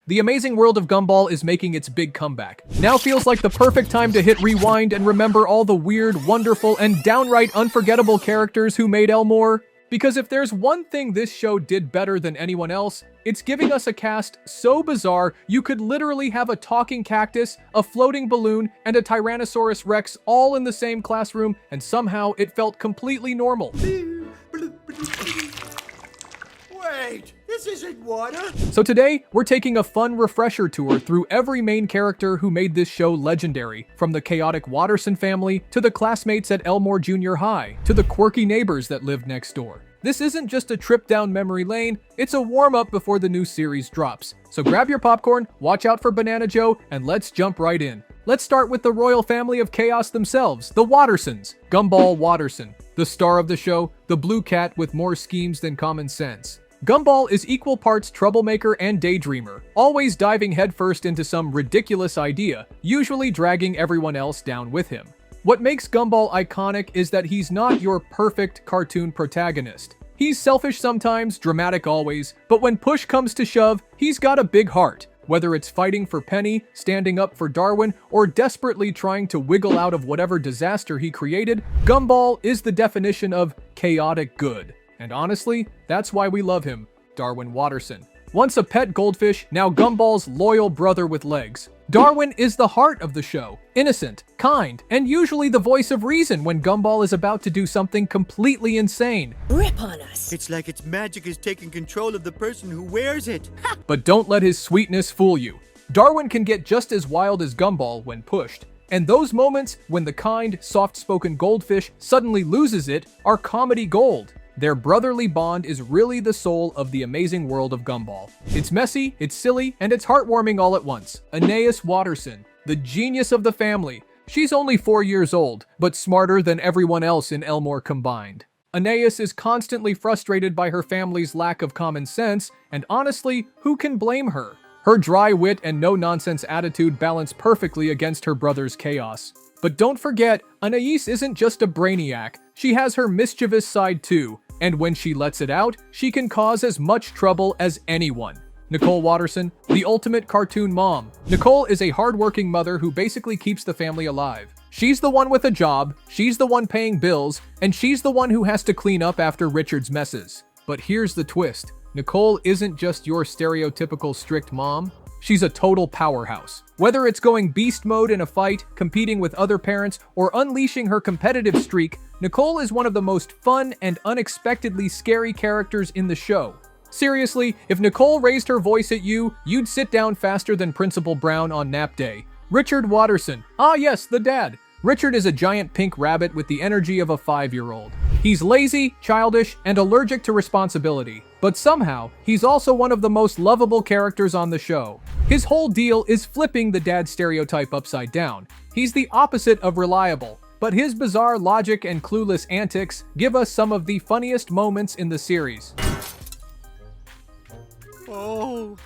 The amazing world of Gumball is making its big comeback. Now feels like the perfect time to hit rewind and remember all the weird, wonderful, and downright unforgettable characters who made Elmore. Because if there's one thing this show did better than anyone else, it's giving us a cast so bizarre you could literally have a talking cactus, a floating balloon, and a Tyrannosaurus Rex all in the same classroom, and somehow it felt completely normal. Wait, this isn't water! So today, we're taking a fun refresher tour through every main character who made this show legendary, from the chaotic Watterson family, to the classmates at Elmore Junior High, to the quirky neighbors that lived next door. This isn't just a trip down memory lane, it's a warm-up before the new series drops. So grab your popcorn, watch out for Banana Joe, and let's jump right in. Let's start with the royal family of chaos themselves, the Wattersons. Gumball Watterson, the star of the show, the blue cat with more schemes than common sense. Gumball is equal parts troublemaker and daydreamer, always diving headfirst into some ridiculous idea, usually dragging everyone else down with him. What makes Gumball iconic is that he's not your perfect cartoon protagonist. He's selfish sometimes, dramatic always, but when push comes to shove, he's got a big heart. Whether it's fighting for Penny, standing up for Darwin, or desperately trying to wiggle out of whatever disaster he created, Gumball is the definition of chaotic good. And honestly, that's why we love him, Darwin Watterson. Once a pet goldfish, now Gumball's loyal brother with legs. Darwin is the heart of the show, innocent, kind, and usually the voice of reason when Gumball is about to do something completely insane. Rip on us. It's like its magic is taking control of the person who wears it. But don't let his sweetness fool you. Darwin can get just as wild as Gumball when pushed. And those moments when the kind, soft-spoken goldfish suddenly loses it are comedy gold. Their brotherly bond is really the soul of the amazing world of Gumball. It's messy, it's silly, and it's heartwarming all at once. Anais Watterson, the genius of the family. She's only 4 years old, but smarter than everyone else in Elmore combined. Anais is constantly frustrated by her family's lack of common sense, and honestly, who can blame her? Her dry wit and no-nonsense attitude balance perfectly against her brother's chaos. But don't forget, Anais isn't just a brainiac. She has her mischievous side too. And when she lets it out, she can cause as much trouble as anyone. Nicole Watterson, the ultimate cartoon mom. Nicole is a hardworking mother who basically keeps the family alive. She's the one with a job, she's the one paying bills, and she's the one who has to clean up after Richard's messes. But here's the twist. Nicole isn't just your stereotypical strict mom. She's a total powerhouse. Whether it's going beast mode in a fight, competing with other parents, or unleashing her competitive streak, Nicole is one of the most fun and unexpectedly scary characters in the show. Seriously, if Nicole raised her voice at you, you'd sit down faster than Principal Brown on nap day. Richard Watterson. Ah yes, the dad. Richard is a giant pink rabbit with the energy of a 5-year-old. He's lazy, childish, and allergic to responsibility. But somehow, he's also one of the most lovable characters on the show. His whole deal is flipping the dad stereotype upside down. He's the opposite of reliable, but his bizarre logic and clueless antics give us some of the funniest moments in the series. Oh.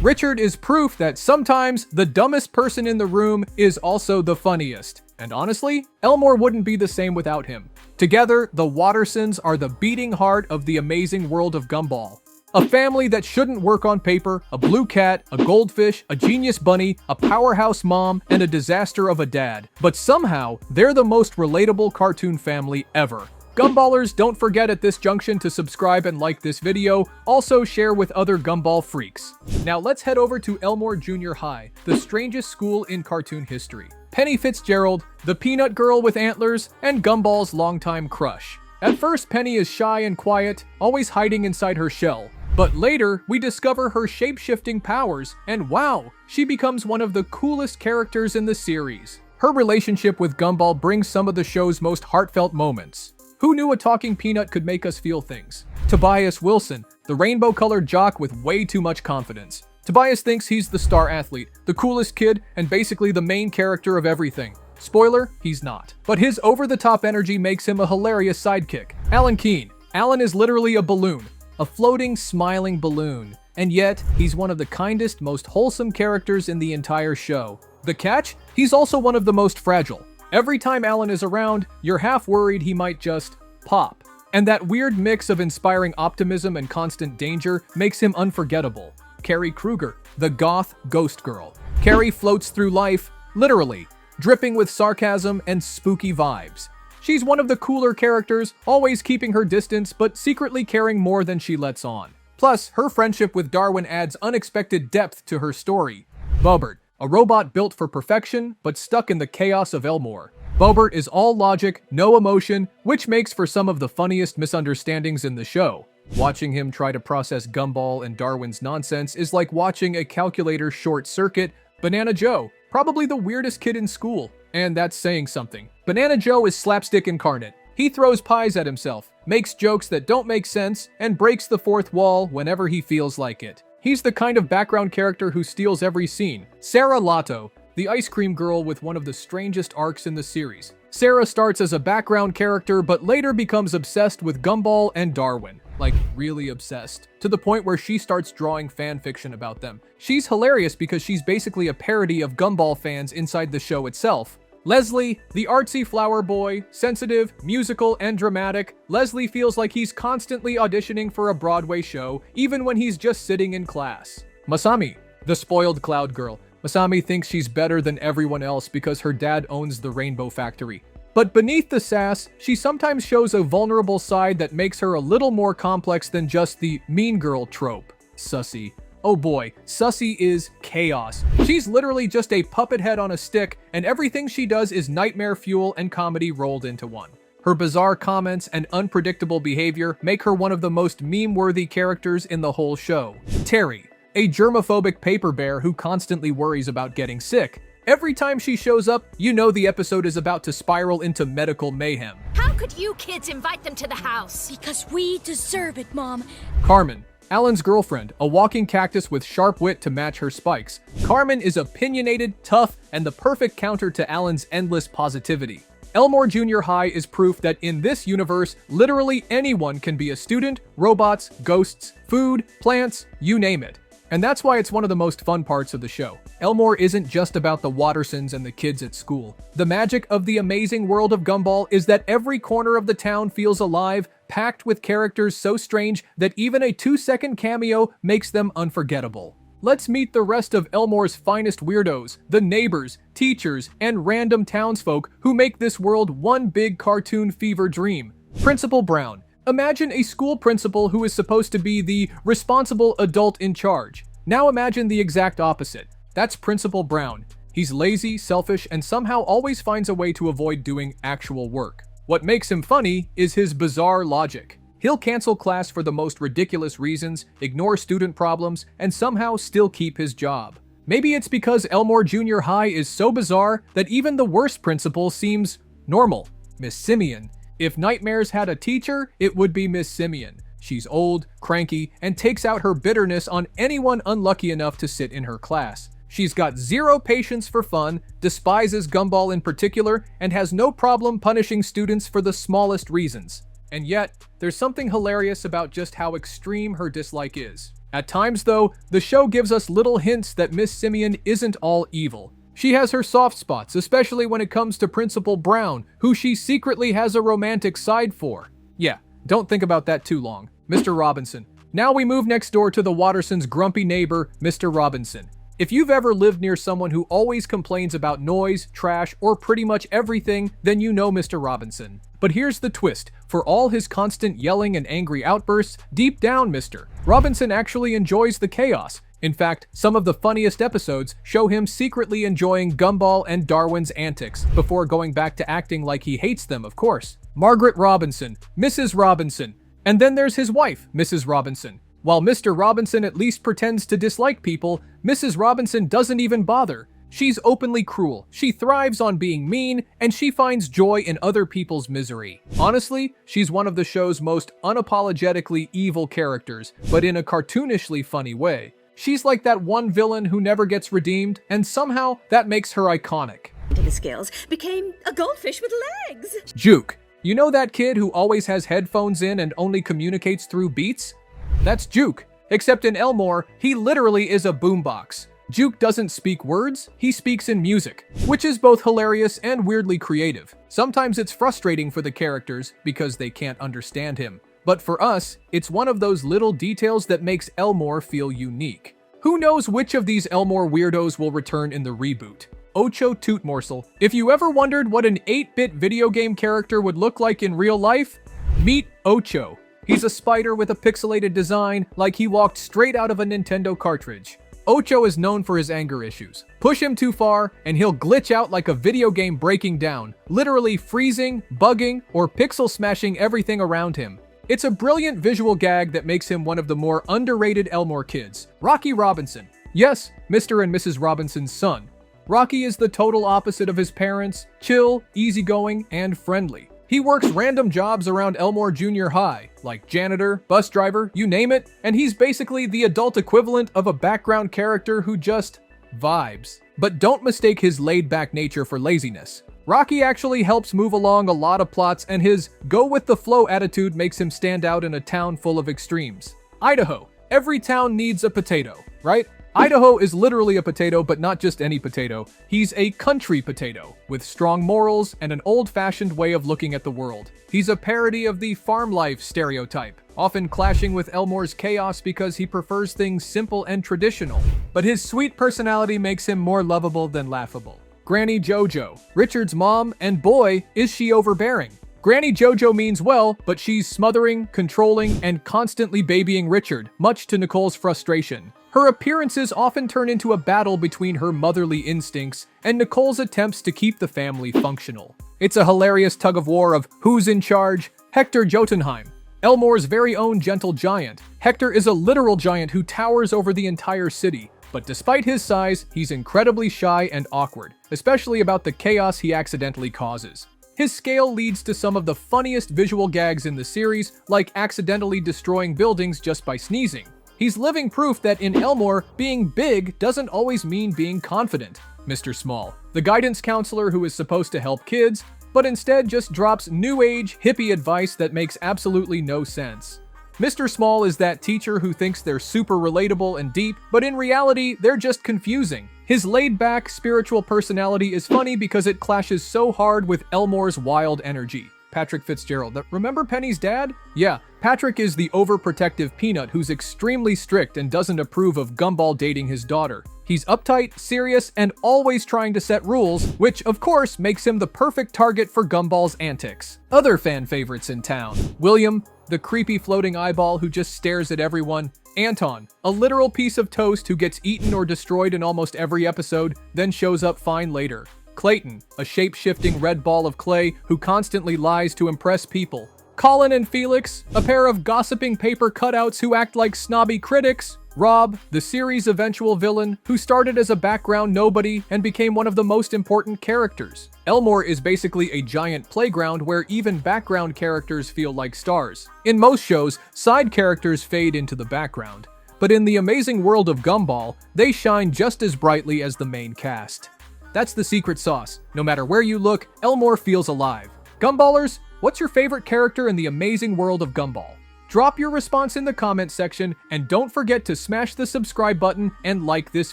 Richard is proof that sometimes the dumbest person in the room is also the funniest. And honestly, Elmore wouldn't be the same without him. Together, the Wattersons are the beating heart of the amazing world of Gumball. A family that shouldn't work on paper, a blue cat, a goldfish, a genius bunny, a powerhouse mom, and a disaster of a dad. But somehow, they're the most relatable cartoon family ever. Gumballers, don't forget at this junction to subscribe and like this video. Also share with other Gumball freaks. Now let's head over to Elmore Junior High, the strangest school in cartoon history. Penny Fitzgerald, the peanut girl with antlers, and Gumball's longtime crush. At first, Penny is shy and quiet, always hiding inside her shell. But later, we discover her shape-shifting powers, and wow, she becomes one of the coolest characters in the series. Her relationship with Gumball brings some of the show's most heartfelt moments. Who knew a talking peanut could make us feel things? Tobias Wilson, the rainbow-colored jock with way too much confidence. Tobias thinks he's the star athlete, the coolest kid, and basically the main character of everything. Spoiler, he's not. But his over-the-top energy makes him a hilarious sidekick. Alan Keene. Alan is literally a balloon. A floating, smiling balloon. And yet, he's one of the kindest, most wholesome characters in the entire show. The catch? He's also one of the most fragile. Every time Alan is around, you're half worried he might just pop. And that weird mix of inspiring optimism and constant danger makes him unforgettable. Carrie Kruger, the goth ghost girl. Carrie floats through life, literally, dripping with sarcasm and spooky vibes. She's one of the cooler characters, always keeping her distance but secretly caring more than she lets on. Plus, her friendship with Darwin adds unexpected depth to her story. Bobbert, a robot built for perfection but stuck in the chaos of Elmore. Bobbert is all logic, no emotion, which makes for some of the funniest misunderstandings in the show. Watching him try to process Gumball and Darwin's nonsense is like watching a calculator short circuit. Banana Joe, probably the weirdest kid in school. And that's saying something. Banana Joe is slapstick incarnate. He throws pies at himself, makes jokes that don't make sense, and breaks the fourth wall whenever he feels like it. He's the kind of background character who steals every scene. Sarah Lotto, the ice cream girl with one of the strangest arcs in the series. Sarah starts as a background character but later becomes obsessed with Gumball and Darwin. Like, really obsessed. To the point where she starts drawing fan fiction about them. She's hilarious because she's basically a parody of Gumball fans inside the show itself. Leslie, the artsy flower boy, sensitive, musical, and dramatic. Leslie feels like he's constantly auditioning for a Broadway show, even when he's just sitting in class. Masami, the spoiled cloud girl. Masami thinks she's better than everyone else because her dad owns the Rainbow Factory. But beneath the sass, she sometimes shows a vulnerable side that makes her a little more complex than just the mean girl trope. Sussy. Oh boy, Sussy is chaos. She's literally just a puppet head on a stick, and everything she does is nightmare fuel and comedy rolled into one. Her bizarre comments and unpredictable behavior make her one of the most meme-worthy characters in the whole show. Terry, a germophobic paper bear who constantly worries about getting sick. Every time she shows up, you know the episode is about to spiral into medical mayhem. How could you kids invite them to the house? Because we deserve it, Mom. Carmen, Alan's girlfriend, a walking cactus with sharp wit to match her spikes. Carmen is opinionated, tough, and the perfect counter to Alan's endless positivity. Elmore Junior High is proof that in this universe, literally anyone can be a student, robots, ghosts, food, plants, you name it. And that's why it's one of the most fun parts of the show. Elmore isn't just about the Wattersons and the kids at school. The magic of the amazing world of Gumball is that every corner of the town feels alive, packed with characters so strange that even a 2-second cameo makes them unforgettable. Let's meet the rest of Elmore's finest weirdos, the neighbors, teachers, and random townsfolk who make this world one big cartoon fever dream. Principal Brown. Imagine a school principal who is supposed to be the responsible adult in charge. Now imagine the exact opposite. That's Principal Brown. He's lazy, selfish, and somehow always finds a way to avoid doing actual work. What makes him funny is his bizarre logic. He'll cancel class for the most ridiculous reasons, ignore student problems, and somehow still keep his job. Maybe it's because Elmore Junior High is so bizarre that even the worst principal seems normal. Miss Simeon. If nightmares had a teacher, it would be Miss Simeon. She's old, cranky, and takes out her bitterness on anyone unlucky enough to sit in her class. She's got zero patience for fun, despises Gumball in particular, and has no problem punishing students for the smallest reasons. And yet, there's something hilarious about just how extreme her dislike is. At times, though, the show gives us little hints that Miss Simeon isn't all evil. She has her soft spots, especially when it comes to Principal Brown, who she secretly has a romantic side for. Yeah, don't think about that too long. Mr. Robinson. Now we move next door to the Wattersons' grumpy neighbor, Mr. Robinson. If you've ever lived near someone who always complains about noise, trash, or pretty much everything, then you know Mr. Robinson. But here's the twist. For all his constant yelling and angry outbursts, deep down Mr. Robinson actually enjoys the chaos. In fact, some of the funniest episodes show him secretly enjoying Gumball and Darwin's antics, before going back to acting like he hates them, of course. Margaret Robinson, Mrs. Robinson, and then there's his wife, Mrs. Robinson. While Mr. Robinson at least pretends to dislike people, Mrs. Robinson doesn't even bother. She's openly cruel, she thrives on being mean, and she finds joy in other people's misery. Honestly, she's one of the show's most unapologetically evil characters, but in a cartoonishly funny way. She's like that one villain who never gets redeemed, and somehow that makes her iconic. The scales became a goldfish with legs. Juke. You know that kid who always has headphones in and only communicates through beats? That's Juke. Except in Elmore, he literally is a boombox. Juke doesn't speak words, he speaks in music, which is both hilarious and weirdly creative. Sometimes it's frustrating for the characters because they can't understand him. But for us, it's one of those little details that makes Elmore feel unique. Who Who knows which of these Elmore weirdos will return in the reboot? Ocho Toot Morsel. If you ever wondered what an 8-bit video game character would look like in real life, meet Ocho. He's a spider with a pixelated design, like he walked straight out of a Nintendo cartridge. Ocho is known for his anger issues. Push him too far, and he'll glitch out like a video game breaking down, literally freezing, bugging, or pixel smashing everything around him. It's a brilliant visual gag that makes him one of the more underrated Elmore kids. Rocky Robinson. Yes, Mr. and Mrs. Robinson's son. Rocky is the total opposite of his parents, chill, easygoing, and friendly. He works random jobs around Elmore Junior High, like janitor, bus driver, you name it, and he's basically the adult equivalent of a background character who just vibes. But don't mistake his laid-back nature for laziness. Rocky actually helps move along a lot of plots, and his go-with-the-flow attitude makes him stand out in a town full of extremes. Idaho. Every town needs a potato, right? Idaho is literally a potato, but not just any potato. He's a country potato, with strong morals and an old-fashioned way of looking at the world. He's a parody of the farm life stereotype, often clashing with Elmore's chaos because he prefers things simple and traditional. But his sweet personality makes him more lovable than laughable. Granny Jojo. Richard's mom, and boy, is she overbearing. Granny Jojo means well, but she's smothering, controlling, and constantly babying Richard, much to Nicole's frustration. Her appearances often turn into a battle between her motherly instincts and Nicole's attempts to keep the family functional. It's a hilarious tug-of-war of who's in charge. Hector Jotunheim, Elmore's very own gentle giant. Hector is a literal giant who towers over the entire city, but despite his size, he's incredibly shy and awkward, especially about the chaos he accidentally causes. His scale leads to some of the funniest visual gags in the series, like accidentally destroying buildings just by sneezing. He's living proof that in Elmore, being big doesn't always mean being confident. Mr. Small, the guidance counselor who is supposed to help kids, but instead just drops new age, hippie advice that makes absolutely no sense. Mr. Small is that teacher who thinks they're super relatable and deep, but in reality, they're just confusing. His laid-back, spiritual personality is funny because it clashes so hard with Elmore's wild energy. Patrick Fitzgerald. Remember Penny's dad? Yeah, Patrick is the overprotective peanut who's extremely strict and doesn't approve of Gumball dating his daughter. He's uptight, serious, and always trying to set rules, which of course makes him the perfect target for Gumball's antics. Other fan favorites in town. William, the creepy floating eyeball who just stares at everyone. Anton, a literal piece of toast who gets eaten or destroyed in almost every episode, then shows up fine later. Clayton, a shape-shifting red ball of clay who constantly lies to impress people. Colin and Felix, a pair of gossiping paper cutouts who act like snobby critics. Rob, the series' eventual villain, who started as a background nobody and became one of the most important characters. Elmore is basically a giant playground where even background characters feel like stars. In most shows, side characters fade into the background, but in the amazing world of Gumball, they shine just as brightly as the main cast. That's the secret sauce. No matter where you look, Elmore feels alive. Gumballers, what's your favorite character in the amazing world of Gumball? Drop your response in the comment section, and don't forget to smash the subscribe button and like this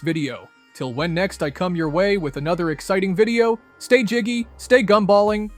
video. Till when next I come your way with another exciting video, stay jiggy, stay gumballing,